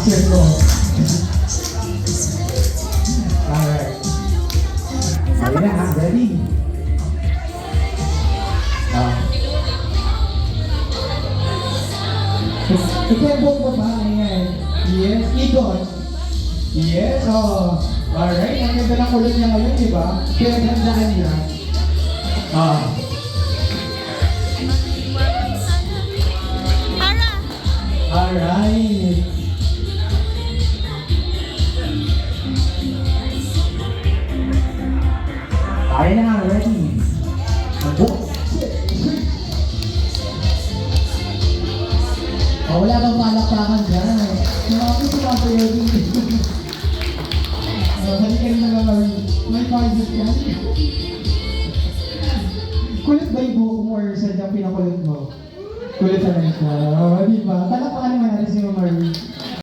boxer ko. Alright. Ayun na ha, ready? Tempo ko ba? Ayan. Yes, ikot. Yes, oh. Alright, ang ganda ng kulot niya ngayon, di ba? Pinaghandaan niya. Alright. Tayo na, ready? Wala bang palakpakan dyan? Nakapit sumasayaw din. Halika rin na lang. May pagod yan. Kulit ba yung buhok mo or sadyang pinakulit mo? Kulit na lang siya.